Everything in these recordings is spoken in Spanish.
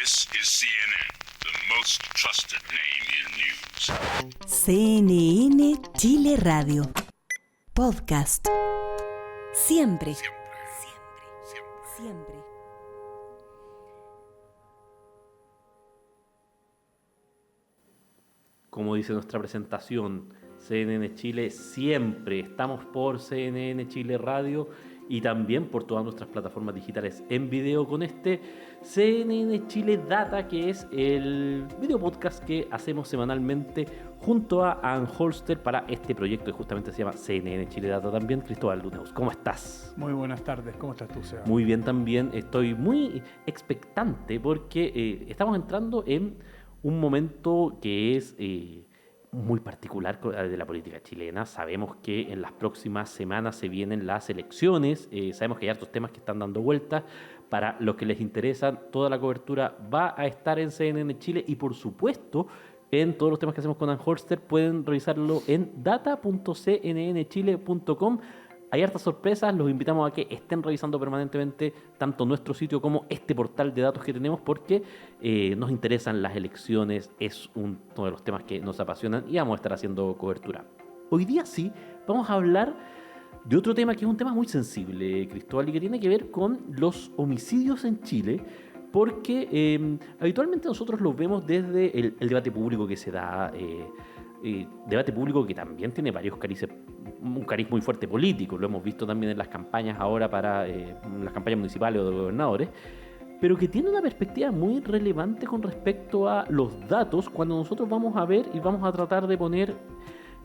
This is CNN, the most trusted name in news. CNN Chile Radio. Podcast. Siempre. Siempre. Como dice nuestra presentación, CNN Chile siempre. Estamos por CNN Chile Radio y también por todas nuestras plataformas digitales en video con este CNN Chile Data, que es el video podcast que hacemos semanalmente junto a Ann Holster para este proyecto que justamente se llama CNN Chile Data también. Cristóbal Luneus, ¿cómo estás? Muy buenas tardes, ¿cómo estás tú, Seba? Muy bien también, estoy muy expectante porque estamos entrando en un momento que es muy particular de la política chilena. Sabemos que en las próximas semanas se vienen las elecciones, sabemos que hay hartos temas que están dando vueltas. Para los que les interesan, toda la cobertura va a estar en CNN Chile y por supuesto en todos los temas que hacemos con Ann Holster pueden revisarlo en data.cnnchile.com. Hay hartas sorpresas, los invitamos a que estén revisando permanentemente tanto nuestro sitio como este portal de datos que tenemos porque nos interesan las elecciones, es uno de los temas que nos apasionan y vamos a estar haciendo cobertura. Hoy día sí, vamos a hablar de otro tema que es un tema muy sensible, Cristóbal, y que tiene que ver con los homicidios en Chile, porque habitualmente nosotros los vemos desde el debate público que se da, debate público que también tiene varios un cariz muy fuerte político, lo hemos visto también en las campañas ahora para las campañas municipales o de gobernadores, pero que tiene una perspectiva muy relevante con respecto a los datos cuando nosotros vamos a ver y vamos a tratar de poner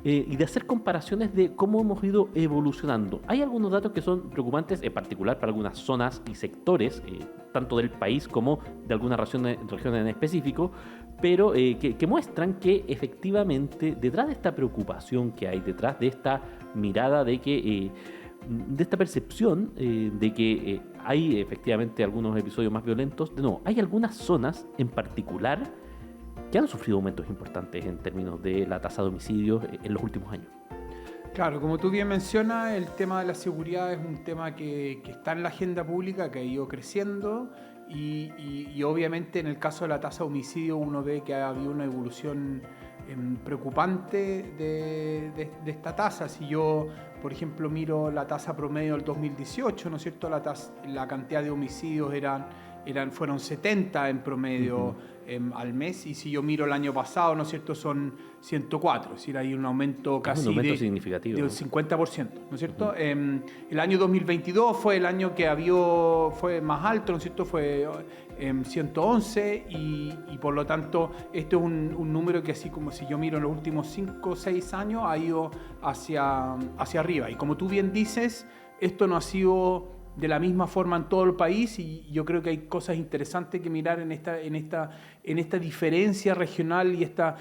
y de hacer comparaciones de cómo hemos ido evolucionando. Hay algunos datos que son preocupantes, en particular para algunas zonas y sectores, tanto del país como de algunas regiones en específico, pero que muestran que efectivamente detrás de esta preocupación que hay, detrás de esta mirada de que de esta percepción de que hay efectivamente algunos episodios más violentos, hay algunas zonas en particular que han sufrido aumentos importantes en términos de la tasa de homicidios en los últimos años. Claro, como tú bien mencionas, el tema de la seguridad es un tema que está en la agenda pública, que ha ido creciendo y obviamente en el caso de la tasa de homicidio uno ve que ha habido una evolución preocupante de esta tasa. Si yo, por ejemplo, miro la tasa promedio del 2018, ¿no es cierto? La cantidad de homicidios fueron 70 en promedio al mes, y si yo miro el año pasado, ¿no es cierto?, son 104, es decir, hay un aumento casi significativo, de un 50%, ¿no es cierto? El año 2022 fue el año que fue más alto, ¿no es cierto?, fue 111 y por lo tanto este es un número que, así como si yo miro en los últimos 5 o 6 años, ha ido hacia arriba, y como tú bien dices, esto no ha sido de la misma forma en todo el país, y yo creo que hay cosas interesantes que mirar en esta diferencia regional y esta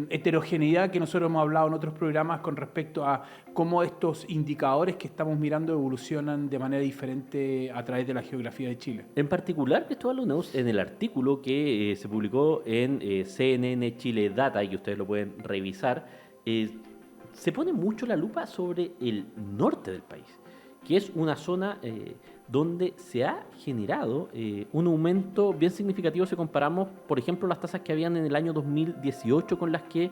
heterogeneidad que nosotros hemos hablado en otros programas con respecto a cómo estos indicadores que estamos mirando evolucionan de manera diferente a través de la geografía de Chile. En particular, Cristóbal Luneus, en el artículo que se publicó en CNN Chile Data y que ustedes lo pueden revisar, se pone mucho la lupa sobre el norte del país, que es una zona donde se ha generado un aumento bien significativo si comparamos, por ejemplo, las tasas que habían en el año 2018 con las que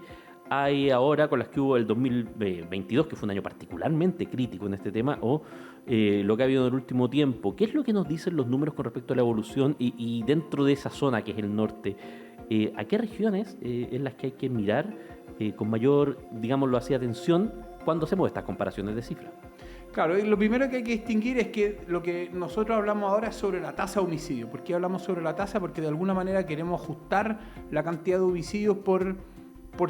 hay ahora, con las que hubo el 2022, que fue un año particularmente crítico en este tema, o lo que ha habido en el último tiempo. ¿Qué es lo que nos dicen los números con respecto a la evolución y dentro de esa zona que es el norte? ¿A qué regiones en las que hay que mirar con mayor, digámoslo así, atención cuando hacemos estas comparaciones de cifras? Claro, y lo primero que hay que distinguir es que lo que nosotros hablamos ahora es sobre la tasa de homicidio. ¿Por qué hablamos sobre la tasa? Porque de alguna manera queremos ajustar la cantidad de homicidios por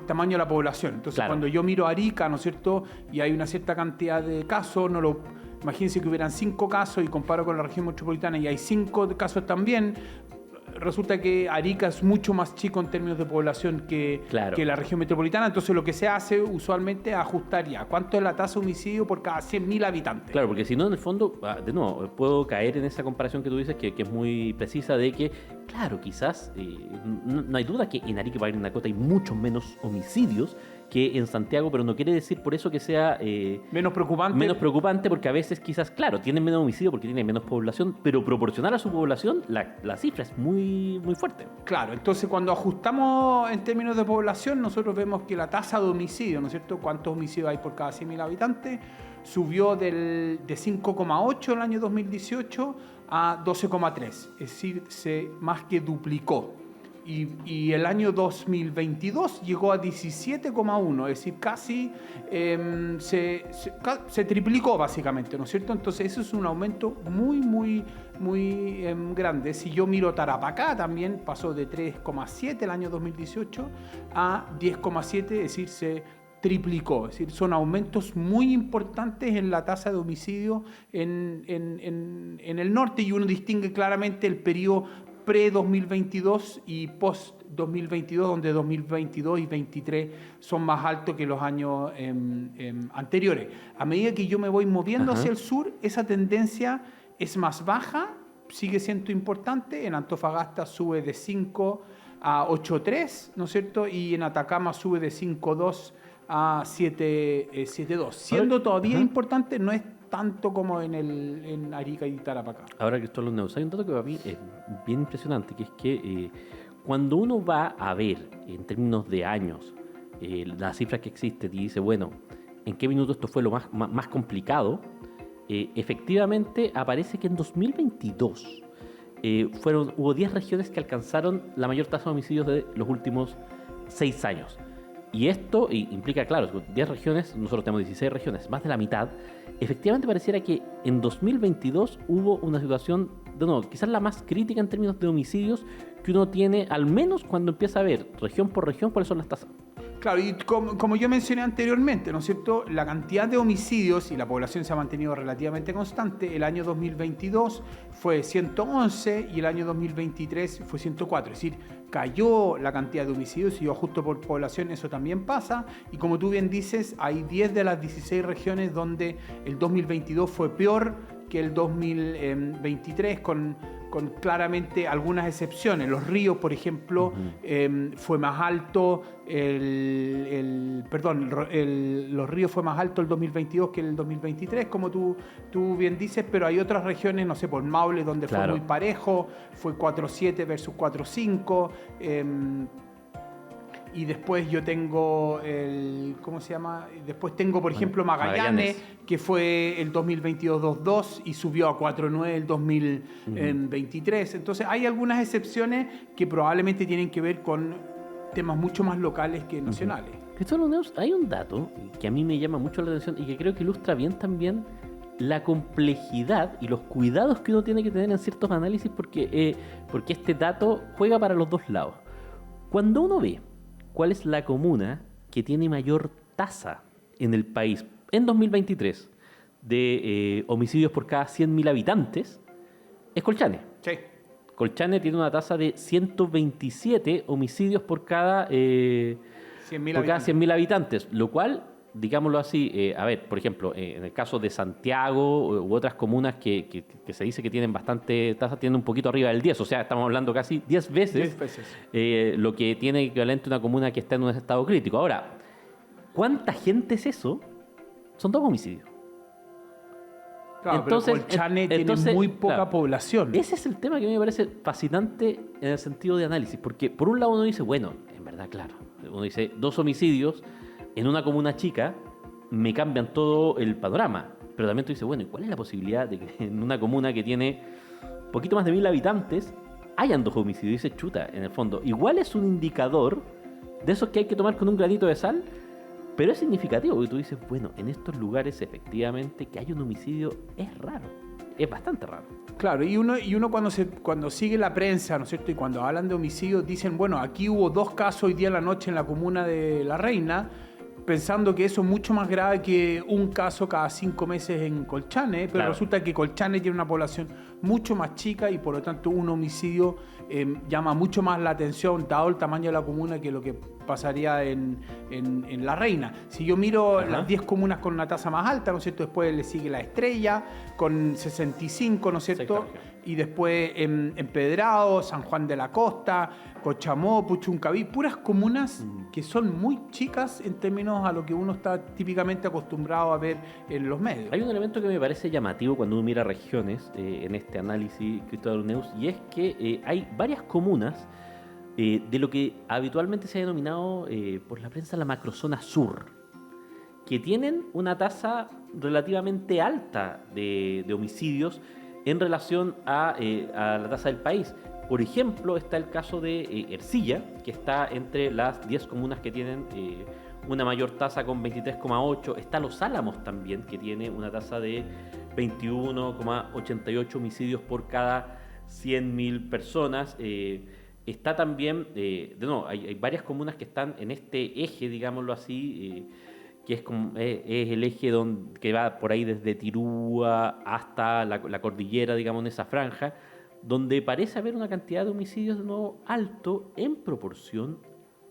tamaño de la población. Entonces, claro, cuando yo miro Arica, ¿no es cierto?, y hay una cierta cantidad de casos, imagínense que hubieran 5 casos y comparo con la región metropolitana y hay 5 casos también, resulta que Arica es mucho más chico en términos de población que la región metropolitana. Entonces lo que se hace usualmente es ajustar ya cuánto es la tasa de homicidio por cada 100.000 habitantes. Claro, porque si no, en el fondo, de nuevo, puedo caer en esa comparación que tú dices, que es muy precisa, de que, claro, quizás no hay duda que en Arica y Parinacota hay muchos menos homicidios que en Santiago, pero no quiere decir por eso que sea Menos preocupante. menos preocupante, porque a veces quizás, claro, tienen menos homicidio porque tienen menos población, pero proporcional a su población, la cifra es muy, muy fuerte. Claro, entonces cuando ajustamos en términos de población, nosotros vemos que la tasa de homicidio, ¿no es cierto? ¿Cuántos homicidios hay por cada 100.000 habitantes? Subió de 5,8 el año 2018 a 12,3, es decir, se más que duplicó. Y el año 2022 llegó a 17,1, es decir, casi se triplicó básicamente, ¿no es cierto? Entonces eso es un aumento muy grande. Si yo miro Tarapacá también pasó de 3,7 el año 2018 a 10,7, es decir, se triplicó. Es decir, son aumentos muy importantes en la tasa de homicidio en el norte, y uno distingue claramente el periodo pre-2022 y post-2022, donde 2022 y 2023 son más altos que los años anteriores. A medida que yo me voy moviendo hacia el sur, esa tendencia es más baja, sigue siendo importante. En Antofagasta sube de 5 a 8,3, ¿no es cierto? Y en Atacama sube de 5,2 a 7,2. Siendo todavía importante, no es tanto como en Arica y Tarapacá. Ahora que estoy hablando de hay un dato que para mí es bien impresionante, que es que cuando uno va a ver en términos de años las cifras que existen y dice, bueno, ¿en qué minuto esto fue lo más complicado? Efectivamente aparece que en 2022 hubo 10 regiones que alcanzaron la mayor tasa de homicidios de los últimos 6 años. Y esto implica, claro, 10 regiones, nosotros tenemos 16 regiones, más de la mitad. Efectivamente pareciera que en 2022 hubo una situación, de nuevo, quizás la más crítica en términos de homicidios que uno tiene, al menos cuando empieza a ver región por región cuáles son las tasas. Claro, y como yo mencioné anteriormente, ¿no es cierto? La cantidad de homicidios y la población se ha mantenido relativamente constante. El año 2022 fue 111 y el año 2023 fue 104. Es decir, cayó la cantidad de homicidios, y yo ajusto por población, eso también pasa. Y como tú bien dices, hay 10 de las 16 regiones donde el 2022 fue peor que el 2023, con claramente algunas excepciones. Los Ríos, por ejemplo, fue más alto Los Ríos fue más alto el 2022 que el 2023, como tú bien dices, pero hay otras regiones, no sé, por Maule, donde fue muy parejo, fue 4,7 versus 4,5. Y después yo tengo ¿cómo se llama? Después tengo, por ejemplo, Magallanes, que fue el 2022 2,2 y subió a 4,9 el 2023. Entonces hay algunas excepciones que probablemente tienen que ver con temas mucho más locales que nacionales. Cristóbal Neus, hay un dato que a mí me llama mucho la atención y que creo que ilustra bien también la complejidad y los cuidados que uno tiene que tener en ciertos análisis, porque este dato juega para los dos lados. Cuando uno ve cuál es la comuna que tiene mayor tasa en el país en 2023 de homicidios por cada 100.000 habitantes, es Colchane. Sí. Colchane tiene una tasa de 127 homicidios por cada 100.000 habitantes, lo cual, digámoslo así, por ejemplo, en el caso de Santiago u otras comunas que se dice que tienen bastante tasa, tienen un poquito arriba del 10, o sea, estamos hablando casi 10 veces, lo que tiene equivalente a una comuna que está en un estado crítico. Ahora, ¿cuánta gente es eso? Son 2 homicidios. Claro, entonces, pero Colchane tiene muy poca población. Ese es el tema que a mí me parece fascinante en el sentido de análisis, porque por un lado uno dice, bueno, en verdad, claro, uno dice 2 homicidios en una comuna chica me cambian todo el panorama. Pero también tú dices, bueno, ¿y cuál es la posibilidad de que en una comuna que tiene poquito más de 1.000 habitantes hayan 2 homicidios? Y dices, chuta, en el fondo, igual es un indicador de esos que hay que tomar con un granito de sal, pero es significativo, porque tú dices, bueno, en estos lugares efectivamente que hay un homicidio es raro, es bastante raro. Claro, y uno cuando sigue la prensa, ¿no es cierto? Y cuando hablan de homicidios dicen, bueno, aquí hubo 2 casos hoy día en la noche en la comuna de La Reina, pensando que eso es mucho más grave que un caso cada 5 meses en Colchane, pero resulta que Colchane tiene una población mucho más chica y por lo tanto un homicidio llama mucho más la atención, dado el tamaño de la comuna, que lo que pasaría en La Reina. Si yo miro las 10 comunas con una tasa más alta, ¿no es cierto? Después le sigue La Estrella con 65, ¿no es cierto? y después Empedrado, San Juan de la Costa, Cochamó, Puchuncaví, puras comunas que son muy chicas en términos a lo que uno está típicamente acostumbrado a ver en los medios. Hay un elemento que me parece llamativo cuando uno mira regiones en este análisis, Cristóbal Neus, y es que hay varias comunas de lo que habitualmente se ha denominado por la prensa la macrozona sur, que tienen una tasa relativamente alta de homicidios en relación a la tasa del país. Por ejemplo, está el caso de Ercilla, que está entre las 10 comunas que tienen una mayor tasa con 23,8. Está Los Álamos también, que tiene una tasa de 21,88 homicidios por cada 100.000 personas. Está también, hay varias comunas que están en este eje, digámoslo así, que es el eje que va por ahí desde Tirúa hasta la cordillera, digamos, en esa franja, donde parece haber una cantidad de homicidios de nuevo alto en proporción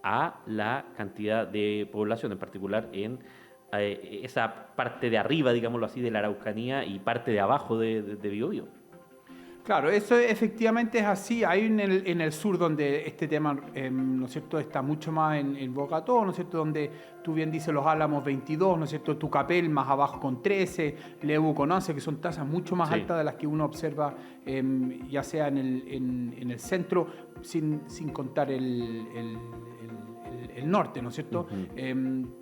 a la cantidad de población, en particular en esa parte de arriba, digámoslo así, de la Araucanía y parte de abajo de Biobío. Claro, eso efectivamente es así. Hay en el sur donde este tema, ¿no es cierto?, está mucho más en boca a todos, ¿no es cierto?, donde tú bien dices Los Álamos 22, ¿no es cierto?, Tucapel más abajo con 13, Lebu con 11, que son tasas mucho más altas de las que uno observa, ya sea en el centro, sin contar el norte, ¿no es cierto?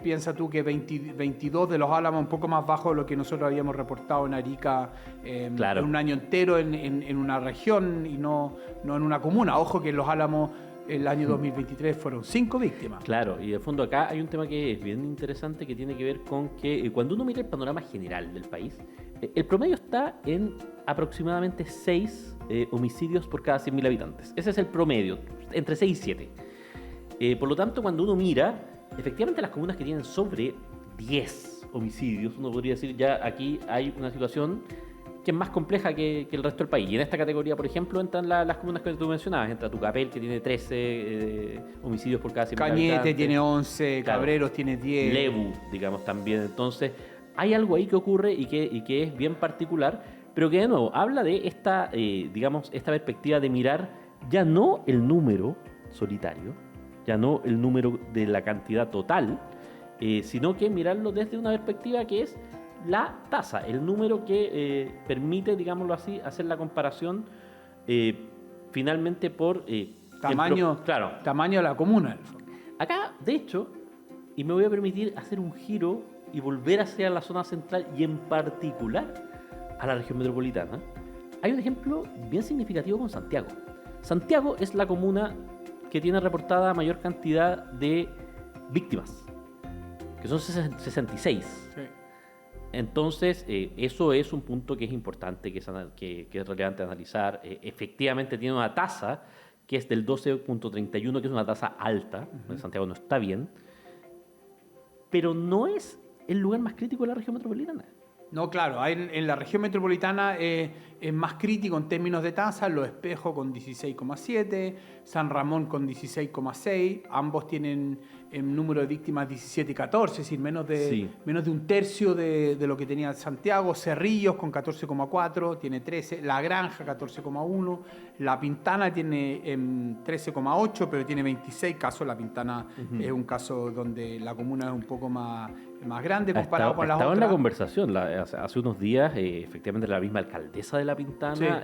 Piensa tú que 22 de Los Álamos, un poco más bajo de lo que nosotros habíamos reportado en Arica en un año entero en una región y no en una comuna. Ojo que en Los Álamos el año 2023 fueron 5 víctimas. Claro, y de fondo acá hay un tema que es bien interesante que tiene que ver con que cuando uno mira el panorama general del país, el promedio está en aproximadamente 6 homicidios por cada 100.000 habitantes. Ese es el promedio, entre 6 y 7. Por lo tanto, cuando uno mira, efectivamente las comunas que tienen sobre 10 homicidios, uno podría decir ya aquí hay una situación que es más compleja que el resto del país. Y en esta categoría, por ejemplo, entran las comunas que tú mencionabas. Entra Tucapel, que tiene 13 homicidios por cada 100.000 habitantes. Cañete tiene 11, claro. Cabreros tiene 10. Lebu, digamos, también. Entonces, hay algo ahí que ocurre y que es bien particular, pero que de nuevo habla de esta perspectiva de mirar ya no el número solitario, ya no el número de la cantidad total, sino que mirarlo desde una perspectiva que es la tasa, el número que permite, digámoslo así, hacer la comparación finalmente por tamaño de la comuna. Acá, de hecho, y me voy a permitir hacer un giro y volver hacia la zona central y en particular a la región metropolitana, hay un ejemplo bien significativo con Santiago. Santiago es la comuna que tiene reportada mayor cantidad de víctimas, que son 66. Sí. Entonces, eso es un punto que es importante, que es relevante analizar. Efectivamente tiene una tasa que es del 12.31, que es una tasa alta. Santiago no está bien, pero no es el lugar más crítico de la región metropolitana. No, claro, en la región metropolitana es más crítico en términos de tasa, Los Espejos con 16,7, San Ramón con 16,6, ambos tienen el número de víctimas 17 y 14, es decir, menos de un tercio de lo que tenía Santiago. Cerrillos con 14,4, tiene 13, La Granja 14,1, La Pintana tiene 13,8, pero tiene 26 casos. La Pintana es un caso donde la comuna es un poco más grande comparado con las otras. Estaba en la conversación hace unos días, efectivamente la misma alcaldesa de La Pintana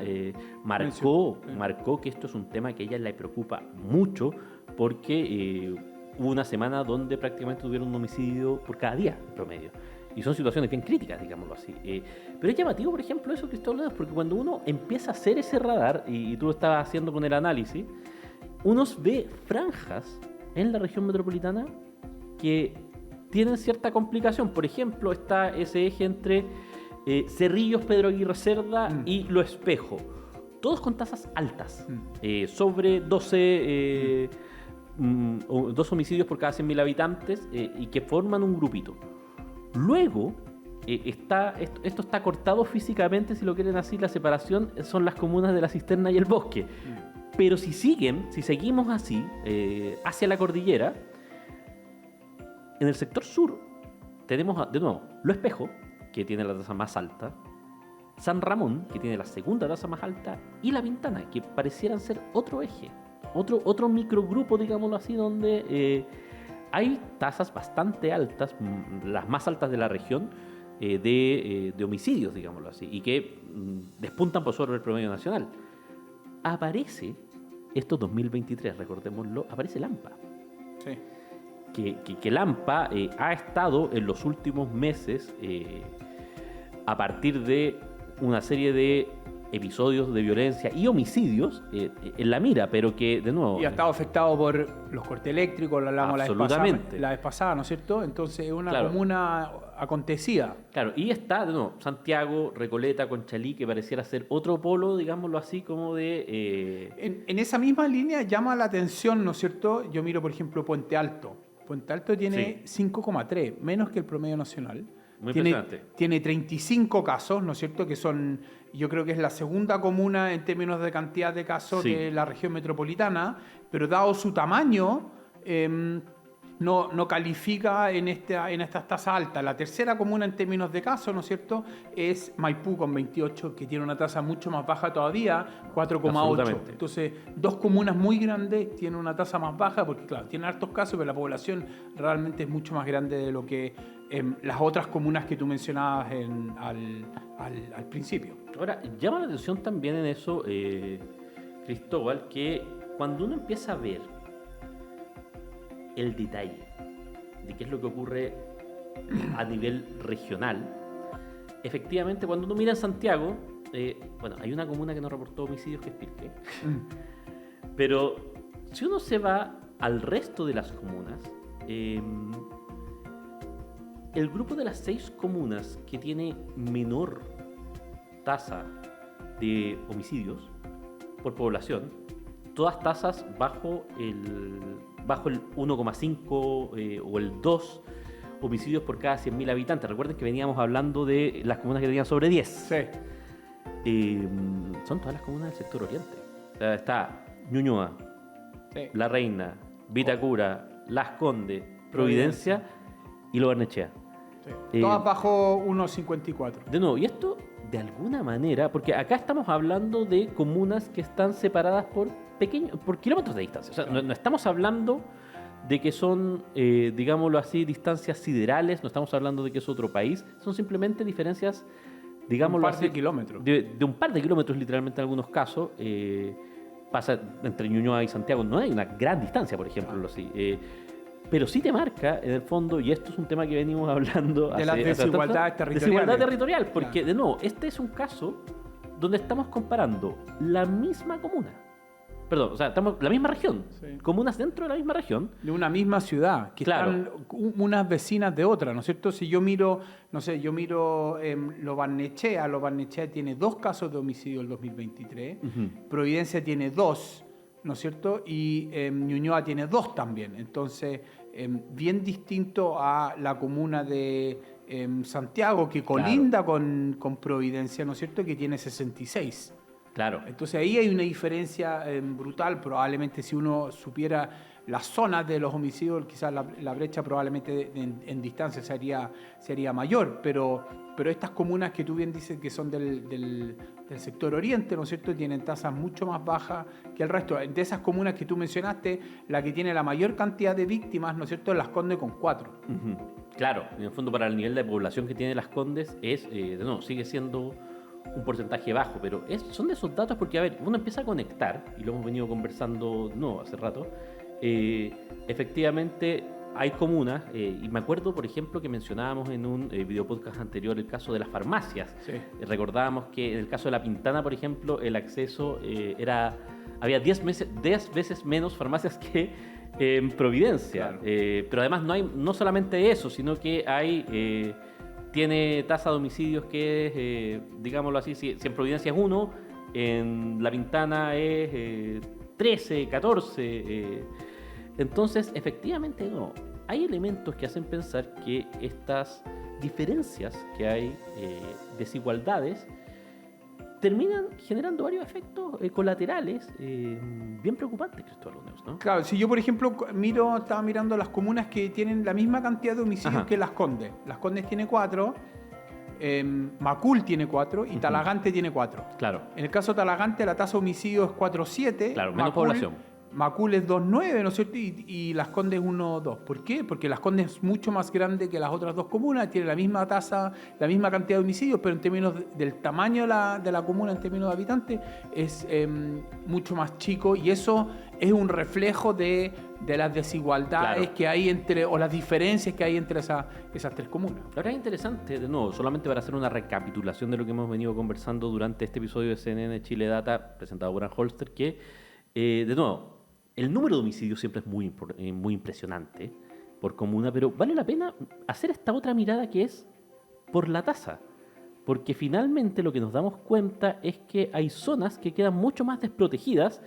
marcó que esto es un tema que a ella le preocupa mucho porque hubo una semana donde prácticamente tuvieron un homicidio por cada día en promedio. Y son situaciones bien críticas, digámoslo así. Pero es llamativo, por ejemplo, eso, Cristóbal, porque cuando uno empieza a hacer ese radar, y tú lo estabas haciendo con el análisis, uno ve franjas en la región metropolitana que tienen cierta complicación. Por ejemplo, está ese eje entre Cerrillos, Pedro Aguirre Cerda y Lo Espejo. Todos con tasas altas, sobre 12 homicidios por cada 100.000 habitantes y que forman un grupito. Luego, esto está cortado físicamente, si lo quieren así, la separación son las comunas de La Cisterna y El Bosque. Pero si seguimos así, hacia la cordillera, en el sector sur tenemos, de nuevo, Lo Espejo, que tiene la tasa más alta, San Ramón, que tiene la segunda tasa más alta, y La Pintana, que parecieran ser otro eje, otro microgrupo, digámoslo así, donde hay tasas bastante altas, las más altas de la región, de homicidios, digámoslo así, y que despuntan por sobre el promedio nacional. Aparece, esto 2023, recordémoslo, aparece Lampa. Sí. Que Lampa ha estado en los últimos meses, a partir de una serie de episodios de violencia y homicidios en la mira, pero que, de nuevo... Y ha estado afectado por los cortes eléctricos, lo hablamos absolutamente. la vez pasada, ¿no es cierto? Entonces es una Claro. comuna acontecida. Claro, y está, de nuevo, Santiago, Recoleta, Conchalí, que pareciera ser otro polo, digámoslo así, como de... En esa misma línea llama la atención, ¿no es cierto? Yo miro, por ejemplo, Puente Alto. Puente Alto tiene 5,3, menos que el promedio nacional. Muy impresionante. Tiene 35 casos, ¿no es cierto? Que son, yo creo que es la segunda comuna en términos de cantidad de casos Sí. de la región metropolitana, pero dado su tamaño, no califica en estas tasas altas. La tercera comuna en términos de casos, ¿no es cierto?, es Maipú con 28, que tiene una tasa mucho más baja todavía, 4,8. Absolutamente. Entonces, dos comunas muy grandes tienen una tasa más baja, porque claro, tienen hartos casos, pero la población realmente es mucho más grande de lo que las otras comunas que tú mencionabas al principio. Ahora, llama la atención también en eso, Cristóbal, que cuando uno empieza a ver el detalle de qué es lo que ocurre a nivel regional, efectivamente, cuando uno mira en Santiago, bueno, hay una comuna que no reportó homicidios, que es Pirque, pero si uno se va al resto de las comunas, el grupo de las 6 comunas que tiene menor tasa de homicidios por población, todas tasas bajo el 1,5 o el 2 homicidios por cada 100.000 habitantes. Recuerden que veníamos hablando de las comunas que tenían sobre 10. Sí. Son todas las comunas del sector oriente. O sea, está Ñuñoa, Sí. La Reina, Vitacura, Las Condes, Providencia y Lo Barnechea. Sí. Todas bajo 1,54. De nuevo, y esto de alguna manera, porque acá estamos hablando de comunas que están separadas por kilómetros de distancia. O sea, no estamos hablando de que son, digámoslo así, distancias siderales, no estamos hablando de que es otro país, son simplemente diferencias, digámoslo así, de kilómetros. de un par de kilómetros literalmente en algunos casos. Pasa entre Ñuñoa y Santiago, no hay una gran distancia, por ejemplo, así. Pero sí te marca, en el fondo, y esto es un tema que venimos hablando de las desigualdades territoriales. Desigualdad territorial, porque, Claro. de nuevo, este es un caso donde estamos comparando la misma comuna. Perdón, o sea, estamos la misma región. Sí. Comunas dentro de la misma región. De una misma ciudad, que Claro. están unas vecinas de otra, ¿no es cierto? Si yo miro, no sé, Lo Barnechea tiene 2 casos de homicidio el 2023, Providencia tiene 2, ¿no es cierto? Y Ñuñoa tiene 2 también. Entonces, bien distinto a la comuna de Santiago, que colinda con Providencia, ¿no es cierto? Que tiene 66. Claro. Entonces ahí hay una diferencia brutal. Probablemente si uno supiera las zonas de los homicidios, quizás la brecha probablemente en distancia sería mayor, pero estas comunas que tú bien dices que son del sector oriente, ¿no es cierto?, tienen tasas mucho más bajas que el resto. De esas comunas que tú mencionaste, la que tiene la mayor cantidad de víctimas, ¿no es cierto?, es Las Condes con 4. Ujú. Claro, en el fondo para el nivel de población que tiene Las Condes es, de nuevo, sigue siendo un porcentaje bajo, pero son de esos datos porque, a ver, uno empieza a conectar, y lo hemos venido conversando hace rato, efectivamente hay comunas, y me acuerdo, por ejemplo, que mencionábamos en un video podcast anterior el caso de las farmacias. Sí. Recordábamos que en el caso de La Pintana, por ejemplo, el acceso había 10 veces menos farmacias que en Providencia. Claro. Pero además no solamente eso, sino que tiene tasa de homicidios que es, digámoslo así, si en Providencia es 1, en La Pintana es 13, 14. Entonces, efectivamente, hay elementos que hacen pensar que estas diferencias que hay, desigualdades, terminan generando varios efectos colaterales bien preocupantes, Cristóbal Uneus, ¿no? Claro, si yo, por ejemplo, estaba mirando las comunas que tienen la misma cantidad de homicidios Ajá. que Las Condes. Las Condes tiene 4, Macul tiene 4 y Talagante tiene 4. Claro. En el caso de Talagante, la tasa de homicidio es 4,7. Claro, menos población. Macul es 2,9, ¿no es cierto? Y Las Condes 1,2. ¿Por qué? Porque Las Condes es mucho más grande que las otras dos comunas, tiene la misma tasa, la misma cantidad de homicidios, pero en términos del tamaño de la comuna, en términos de habitantes, es mucho más chico, y eso es un reflejo de las desigualdades, claro, que hay o las diferencias que hay entre esas tres comunas. Ahora es interesante, de nuevo, solamente para hacer una recapitulación de lo que hemos venido conversando durante este episodio de CNN Chile Data, presentado por Ann Holster, que, de nuevo, el número de homicidios siempre es muy impresionante por comuna, pero vale la pena hacer esta otra mirada que es por la tasa. Porque finalmente lo que nos damos cuenta es que hay zonas que quedan mucho más desprotegidas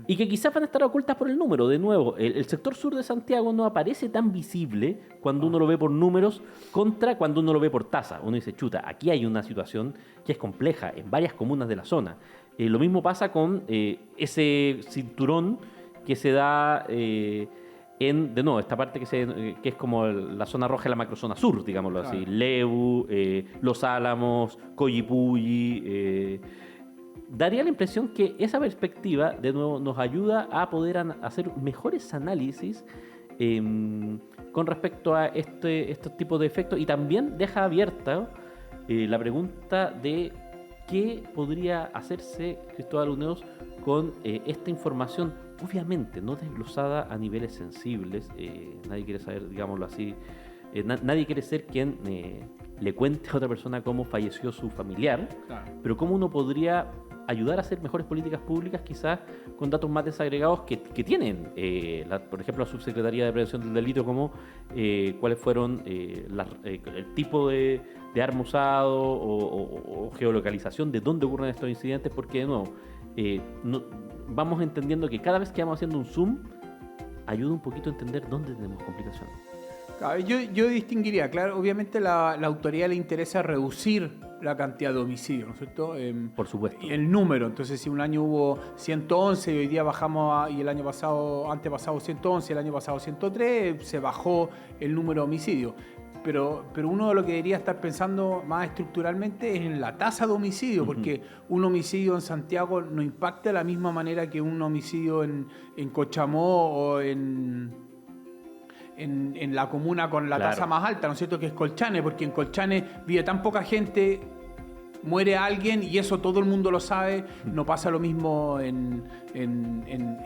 y que quizás van a estar ocultas por el número. De nuevo, el sector sur de Santiago no aparece tan visible cuando uno lo ve por números contra cuando uno lo ve por tasa. Uno dice, chuta, aquí hay una situación que es compleja en varias comunas de la zona. Lo mismo pasa con ese cinturón que se da de nuevo, esta parte que es como la zona roja de la macrozona sur, digámoslo así. Claro. Lebu, Los Álamos, Collipulli. Daría la impresión que esa perspectiva, de nuevo, nos ayuda a poder hacer mejores análisis con respecto a estos tipos de efectos, y también deja abierta la pregunta de qué podría hacerse, Cristóbal Uneos, con esta información, obviamente no desglosada a niveles sensibles. Nadie quiere saber, digámoslo así, nadie quiere ser quien le cuente a otra persona cómo falleció su familiar, Claro. pero cómo uno podría ayudar a hacer mejores políticas públicas, quizás con datos más desagregados que tienen, por ejemplo, la Subsecretaría de Prevención del Delito, como cuáles fueron el tipo de arma usado o geolocalización de dónde ocurren estos incidentes, porque de nuevo, vamos entendiendo que cada vez que vamos haciendo un zoom, ayuda un poquito a entender dónde tenemos complicaciones. Claro, yo distinguiría, claro, obviamente la autoridad le interesa reducir la cantidad de homicidios, ¿no es cierto? Por supuesto. Y el número, entonces si un año hubo 111 y hoy día bajamos, y el año pasado, antepasado 111, el año pasado 103, se bajó el número de homicidios. Pero uno de lo que debería estar pensando más estructuralmente es en la tasa de homicidio, porque un homicidio en Santiago no impacta de la misma manera que un homicidio en Cochamó o en la comuna con la Claro. tasa más alta, ¿no es cierto?, que es Colchane, porque en Colchane vive tan poca gente, muere alguien y eso todo el mundo lo sabe. No pasa lo mismo en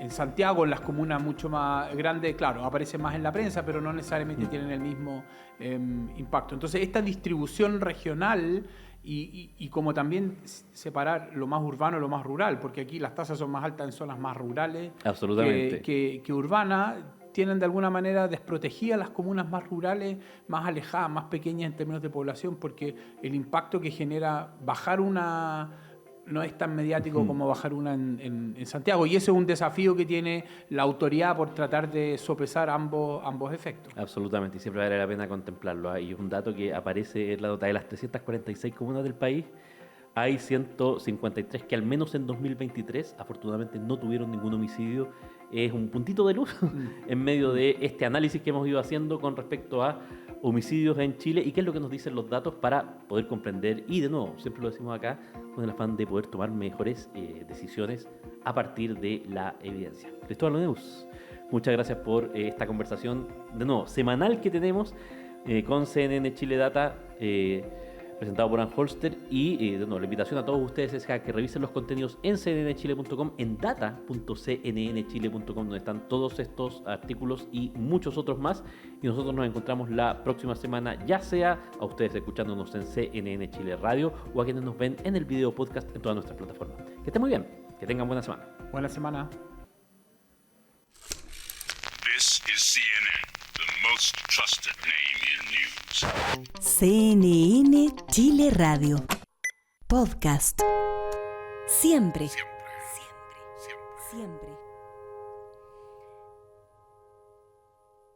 Santiago, en las comunas mucho más grandes, claro, aparecen más en la prensa, pero no necesariamente tienen el mismo impacto. Entonces, esta distribución regional y como también separar lo más urbano y lo más rural, porque aquí las tasas son más altas en zonas más rurales Absolutamente. que urbanas, tienen de alguna manera desprotegidas las comunas más rurales, más alejadas, más pequeñas en términos de población, porque el impacto que genera bajar una no es tan mediático como bajar una en Santiago. Y ese es un desafío que tiene la autoridad por tratar de sopesar ambos efectos. Absolutamente, y siempre vale la pena contemplarlo. Y es un dato que aparece en la nota de las 346 comunas del país. Hay 153 que al menos en 2023 afortunadamente no tuvieron ningún homicidio. Es un puntito de luz en medio de este análisis que hemos ido haciendo con respecto a homicidios en Chile y qué es lo que nos dicen los datos para poder comprender, y de nuevo, siempre lo decimos acá, con el afán de poder tomar mejores decisiones a partir de la evidencia. Cristóbal Uneus, muchas gracias por esta conversación, de nuevo, semanal que tenemos con CNN Chile Data, presentado por Ann Holster, y de nuevo, la invitación a todos ustedes es a que revisen los contenidos en cnnchile.com, en data.cnnchile.com, donde están todos estos artículos y muchos otros más, y nosotros nos encontramos la próxima semana, ya sea a ustedes escuchándonos en CNN Chile Radio o a quienes nos ven en el video podcast en todas nuestras plataformas. Que estén muy bien, que tengan buena semana. Buena semana. This is CNN, the most trusted name in news. CNN Chile Radio. Podcast. Siempre. Siempre. Siempre.